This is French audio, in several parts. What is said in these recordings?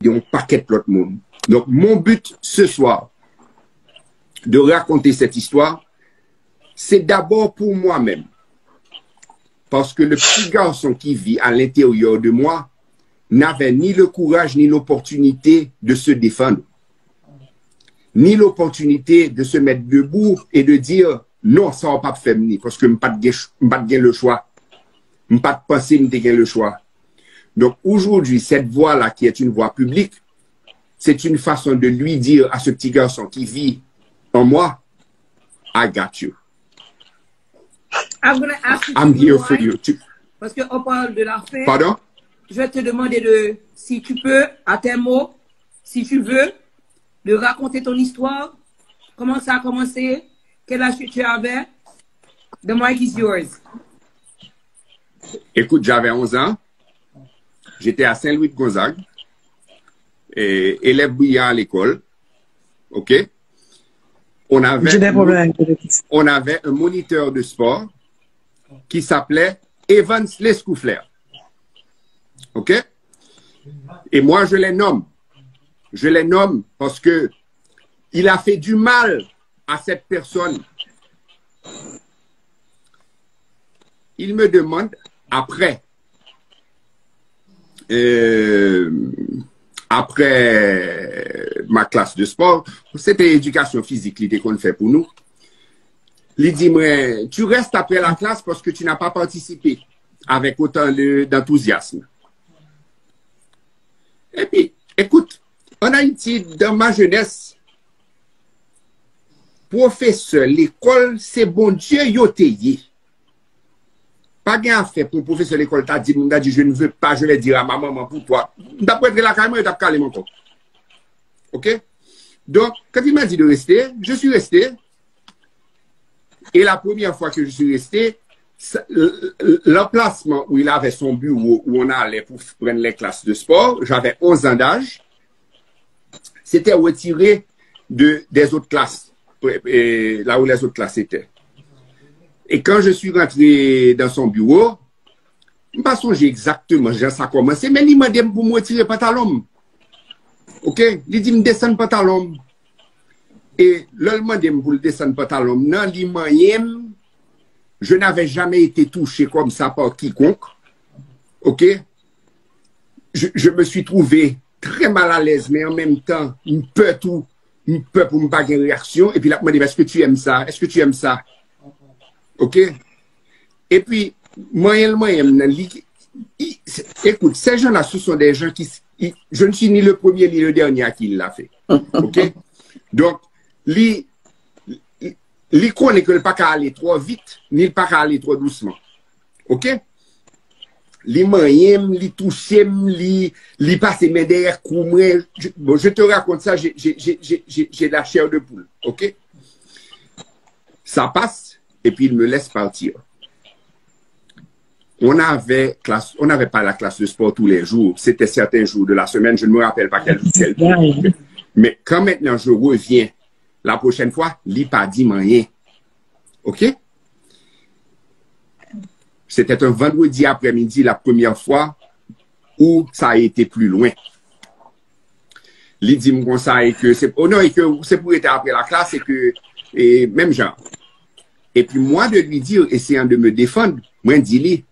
un paquet de l'autre monde. Donc, mon but ce soir, de raconter cette histoire, c'est d'abord pour moi-même. Parce que le petit garçon qui vit à l'intérieur de moi n'avait ni le courage ni l'opportunité de se défendre, ni l'opportunité de se mettre debout et de dire non, ça va pas faire parce que je n'ai pas le choix. Je n'ai pas de pensée, je n'ai le choix. Donc aujourd'hui, cette voix-là qui est une voix publique, c'est une façon de lui dire à ce petit garçon qui vit en moi, I got you. I'm here for you. Parce qu'on parle de la fin. Pardon? Je vais te demander si tu peux, à tes mots, si tu veux, de raconter ton histoire. Comment ça a commencé? Quel âge tu avais? The mic is yours. Écoute, j'avais 11 ans. J'étais à Saint-Louis-de-Gonzague. Élève brillant à l'école. OK? On avait un moniteur de sport qui s'appelait Evans Lescoufler. OK? Et moi, je les nomme. Je les nomme parce que il a fait du mal à cette personne. Il me demande, après ma classe de sport, c'était éducation physique l'idée qu'on fait pour nous. Il dit, tu restes après la classe parce que tu n'as pas participé avec autant d'enthousiasme. Et puis, écoute, en Haïti, dans ma jeunesse, professeur, l'école, c'est bon Dieu, yoteye. Pas bien à faire pour le professeur de l'école, t'as dit, je ne veux pas, je vais dire à ma maman pour toi. D'après la caméra, t'as calé mon corps. OK? Donc, quand il m'a dit de rester, je suis resté. Et la première fois que je suis resté, l'emplacement où il avait son bureau, où on allait pour prendre les classes de sport, j'avais 11 ans d'âge, c'était retiré des autres classes, là où les autres classes étaient. Et quand je suis rentré dans son bureau, je ne sais pas songer exactement, ça a commencé, mais il m'a dit pour me retirer le pantalon. OK? Il dit, me descendre le pantalon. Et là, il m'a dit pour le descendre le pantalon. Non, il m'a dit, je n'avais jamais été touché comme ça par quiconque. OK? Je me suis trouvé très mal à l'aise, mais en même temps, une peur pour me pas une réaction. Et puis là, il m'a dit, est-ce que tu aimes ça? Est-ce que tu aimes ça? OK? Et puis, écoute, ces gens-là, ce sont des gens je ne suis ni le premier ni le dernier à qui il l'a fait. OK? Donc, li connaît que le pas qu'à aller trop vite, ni le pas qu'à aller trop doucement. OK? Li moyen, li touché, li passe mes derrière coumer. Bon, je te raconte ça, j'ai la chair de poule. OK? Ça passe. Et puis, il me laisse partir. On n'avait pas la classe de sport tous les jours. C'était certains jours de la semaine. Je ne me rappelle pas quel jour. Mais quand maintenant je reviens, la prochaine fois, il n'a pas dit rien. OK? C'était un vendredi après-midi, la première fois où ça a été plus loin. Il dit comme ça et que c'est pour être après la classe et même genre. Et puis moi, de lui dire, essayant de me défendre, moi, je dis,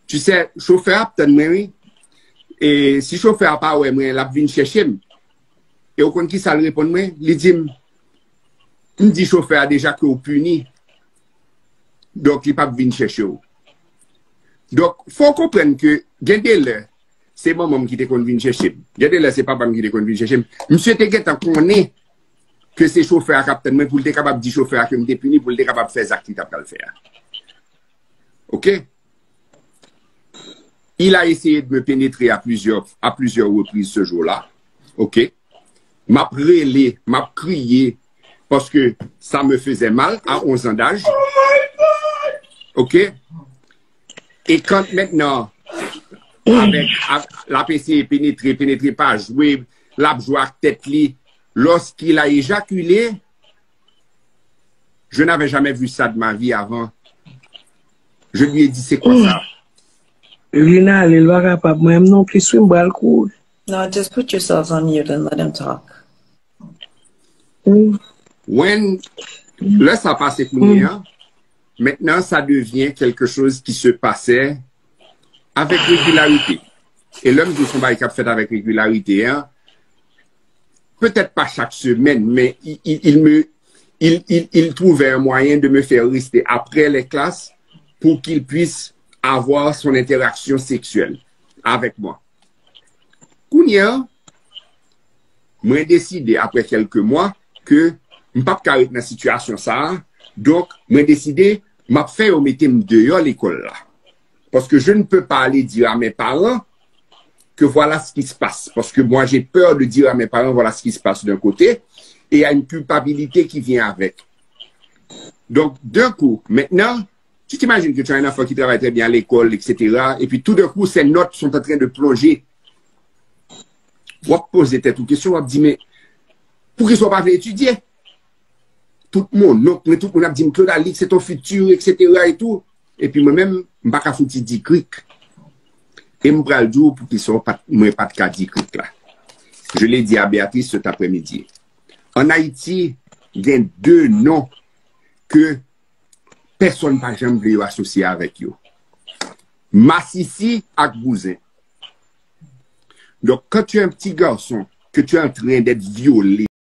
tu sais, chauffeur, oui. Et si chauffeur pas, ouais, moi, la vient chercher. Et au compte qui ça le répond, moi, il dit, chauffeur déjà que vous puni. Donc, il pas venir chercher. Donc, faut comprendre que, Gendele, c'est maman qui te convient chercher. Gendele, c'est papa qui te convient chercher. Monsieur te get en connaît que c'est chauffeur à capitaine, mais pour être capable de dire chauffeur à que me puni, pour être capable de faire ça qu'il t'a pas le faire. OK? Il a essayé de me pénétrer à plusieurs reprises ce jour-là. OK? M'a prélé, m'a crié, parce que ça me faisait mal à 11 ans d'âge. OK? Et quand maintenant, avec la PC pénétré pas, jouer, la joie tête li, lorsqu'il a éjaculé, je n'avais jamais vu ça de ma vie avant. Je lui ai dit, c'est quoi ça? Lina, il va capable, moi, non plus, swim ball cool. No, just put yourselves on mute and let him talk. Là, ça passait combien? Maintenant, ça devient quelque chose qui se passait avec régularité. Et l'homme de son bail qu'a fait avec régularité, hein, peut-être pas chaque semaine, mais il trouvait un moyen de me faire rester après les classes pour qu'il puisse avoir son interaction sexuelle avec moi. Kounia, moi décidé après quelques mois que je ne peux pas dans la situation ça, donc moi décidé m'a fait remettre dehors l'école là. Parce que je ne peux pas aller dire à mes parents que voilà ce qui se passe. Parce que moi j'ai peur de dire à mes parents voilà ce qui se passe d'un côté et il y a une culpabilité qui vient avec. Donc d'un coup, maintenant, tu t'imagines que tu as un enfant qui travaille très bien à l'école, etc. Et puis tout d'un coup, ses notes sont en train de plonger. On va poser une question, on va dire, mais pour qu'ils ne soient pas étudier? Tout le monde, non, tout le monde a dit, Claude Alix, c'est ton futur, etc. et tout. Et puis moi-même, je ne vais pas faire des cric. Et je vais le dire pour qu'ils ne soient pas de cas de cric là. Je l'ai dit à Béatrice cet après-midi. En Haïti, il y a 2 noms que personne n'a jamais voulu associer avec eux. Massissi et Bousin. Donc, quand tu es un petit garçon, que tu es en train d'être violé,